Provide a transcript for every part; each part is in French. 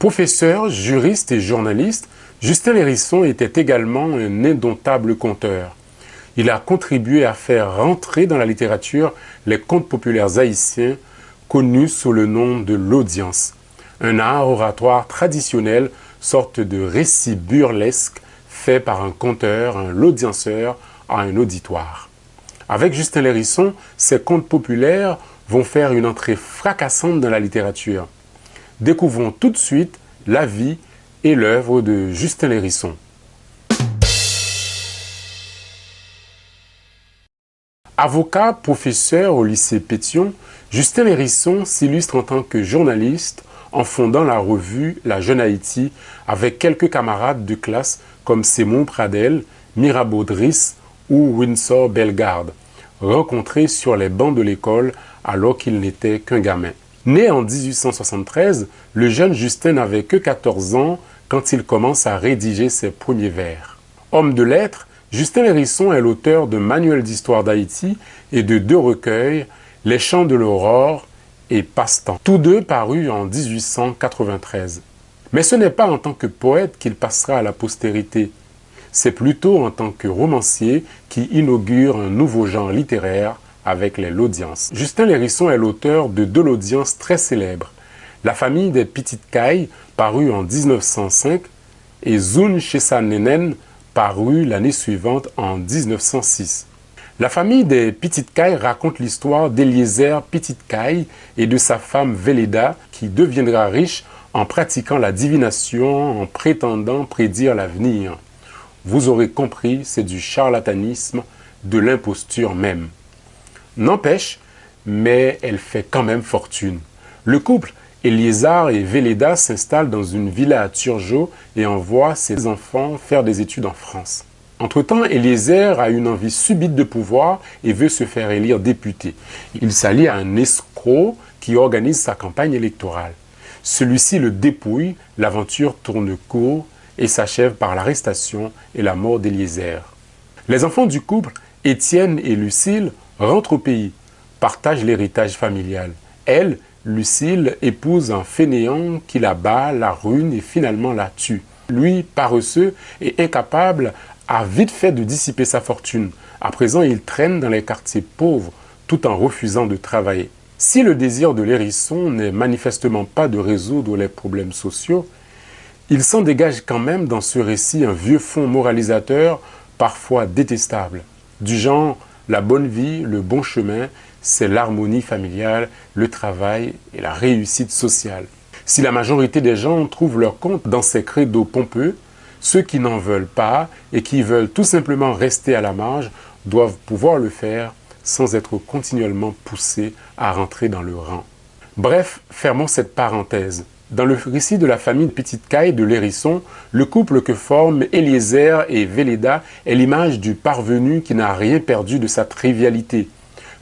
Professeur, juriste et journaliste, Justin Lérisson était également un indomptable conteur. Il a contribué à faire rentrer dans la littérature les contes populaires haïtiens connus sous le nom de l'audience, un art oratoire traditionnel, sorte de récit burlesque fait par un conteur, un audienceur à un auditoire. Avec Justin Lérisson, ces contes populaires vont faire une entrée fracassante dans la littérature. Découvrons tout de suite la vie et l'œuvre de Justin Lérisson. Avocat, professeur au lycée Pétion, Justin Lérisson s'illustre en tant que journaliste en fondant la revue La Jeune Haïti avec quelques camarades de classe comme Simon Pradel, Mirabeau Driss ou Winsor Bellegarde, rencontrés sur les bancs de l'école alors qu'il n'était qu'un gamin. Né en 1873, le jeune Justin n'avait que 14 ans quand il commence à rédiger ses premiers vers. Homme de lettres, Justin Lérisson est l'auteur de manuels d'histoire d'Haïti et de 2 recueils, Les Chants de l'Aurore et Passe-temps, tous 2 parus en 1893. Mais ce n'est pas en tant que poète qu'il passera à la postérité, c'est plutôt en tant que romancier qui inaugure un nouveau genre littéraire avec les Laudiences. Justin Lérisson est l'auteur de 2 Laudiences très célèbres, La famille des Petites Cailles, paru en 1905, et Zoun Chessa Nenen, paru l'année suivante en 1906. La famille des Petites Cailles raconte l'histoire d'Eliezer Petite Caille et de sa femme Véleda qui deviendra riche en pratiquant la divination, en prétendant prédire l'avenir. Vous aurez compris, c'est du charlatanisme, de l'imposture même. N'empêche, mais elle fait quand même fortune. Le couple Eliezer et Véleda s'installent dans une villa à Turgeau et envoie ses enfants faire des études en France. Entre-temps, Eliezer a une envie subite de pouvoir et veut se faire élire député. Il s'allie à un escroc qui organise sa campagne électorale. Celui-ci le dépouille, l'aventure tourne court et s'achève par l'arrestation et la mort d'Eliezer. Les enfants du couple, Étienne et Lucille, rentrent au pays, partagent l'héritage familial. Elle, Lucille, épouse un fainéant qui la bat, la ruine et finalement la tue. Lui, paresseux et incapable, a vite fait de dissiper sa fortune. À présent, il traîne dans les quartiers pauvres tout en refusant de travailler. Si le désir de Lérisson n'est manifestement pas de résoudre les problèmes sociaux, il s'en dégage quand même dans ce récit un vieux fond moralisateur, parfois détestable, du genre la bonne vie, le bon chemin, c'est l'harmonie familiale, le travail et la réussite sociale. Si la majorité des gens trouvent leur compte dans ces credos pompeux, ceux qui n'en veulent pas et qui veulent tout simplement rester à la marge doivent pouvoir le faire sans être continuellement poussés à rentrer dans le rang. Bref, fermons cette parenthèse. Dans le récit de la famille de Petite Caille de Lérisson, le couple que forment Eliezer et Véleda est l'image du parvenu qui n'a rien perdu de sa trivialité.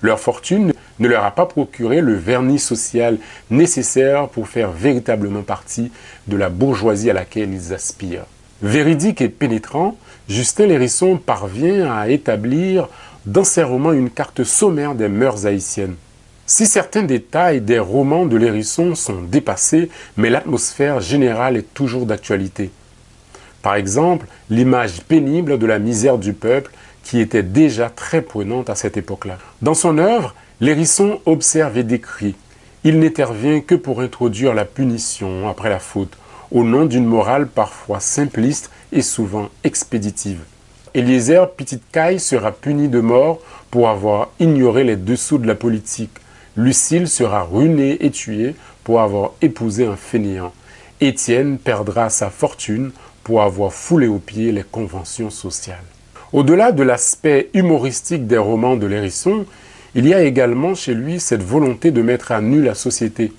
Leur fortune ne leur a pas procuré le vernis social nécessaire pour faire véritablement partie de la bourgeoisie à laquelle ils aspirent. Véridique et pénétrant, Justin Lérisson parvient à établir dans ses romans une carte sommaire des mœurs haïtiennes. Si certains détails des romans de Lérisson sont dépassés, mais l'atmosphère générale est toujours d'actualité. Par exemple, l'image pénible de la misère du peuple qui était déjà très prenante à cette époque-là. Dans son œuvre, Lérisson observe et décrit. Il n'intervient que pour introduire la punition après la faute, au nom d'une morale parfois simpliste et souvent expéditive. Eliezer Petite Caille sera puni de mort pour avoir ignoré les dessous de la politique. Lucille sera ruinée et tuée pour avoir épousé un fainéant. Étienne perdra sa fortune pour avoir foulé aux pieds les conventions sociales. Au-delà de l'aspect humoristique des romans de Lérisson, il y a également chez lui cette volonté de mettre à nu la société.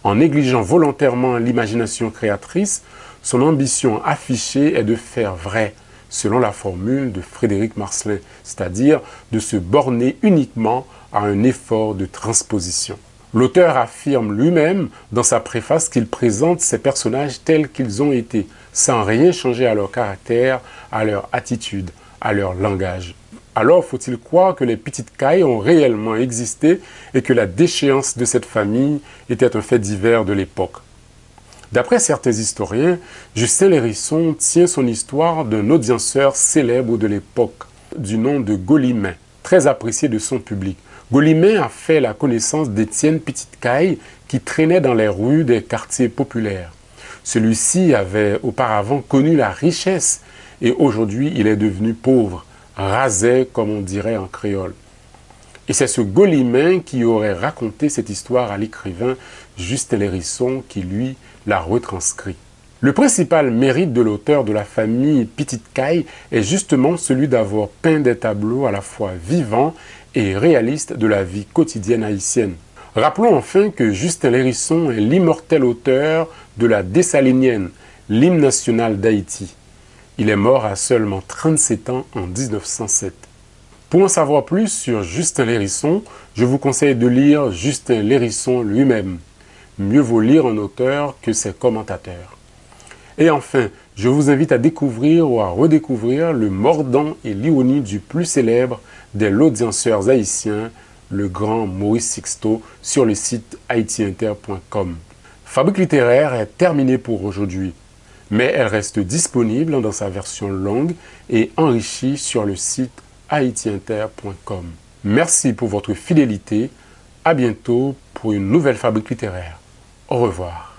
En négligeant volontairement l'imagination créatrice, son ambition affichée est de faire vrai, selon la formule de Frédéric Marcelin, c'est-à-dire de se borner uniquement à un effort de transposition. L'auteur affirme lui-même dans sa préface qu'il présente ces personnages tels qu'ils ont été, sans rien changer à leur caractère, à leur attitude, à leur langage. Alors faut-il croire que les Petites Cailles ont réellement existé et que la déchéance de cette famille était un fait divers de l'époque. D'après certains historiens, Justin Lérisson tient son histoire d'un audienceur célèbre de l'époque, du nom de Gaulimet, très apprécié de son public. Gaulimet a fait la connaissance d'Étienne Petitcaille qui traînait dans les rues des quartiers populaires. Celui-ci avait auparavant connu la richesse et aujourd'hui il est devenu pauvre, rasé comme on dirait en créole. Et c'est ce Gaulimet qui aurait raconté cette histoire à l'écrivain Justin Lérisson qui, lui, l'a retranscrit. Le principal mérite de l'auteur de la famille Petitcaille est justement celui d'avoir peint des tableaux à la fois vivants et réalistes de la vie quotidienne haïtienne. Rappelons enfin que Justin Lérisson est l'immortel auteur de la Dessalinienne, l'hymne national d'Haïti. Il est mort à seulement 37 ans en 1907. Pour en savoir plus sur Justin Lérisson, je vous conseille de lire Justin Lérisson lui-même. Mieux vaut lire un auteur que ses commentateurs. Et enfin, je vous invite à découvrir ou à redécouvrir le mordant et l'ironie du plus célèbre des l'audienceurs haïtiens, le grand Maurice Sixto, sur le site haitiinter.com. Fabrique littéraire est terminée pour aujourd'hui, mais elle reste disponible dans sa version longue et enrichie sur le site haitiinter.com. Merci pour votre fidélité. À bientôt pour une nouvelle Fabrique littéraire. Au revoir.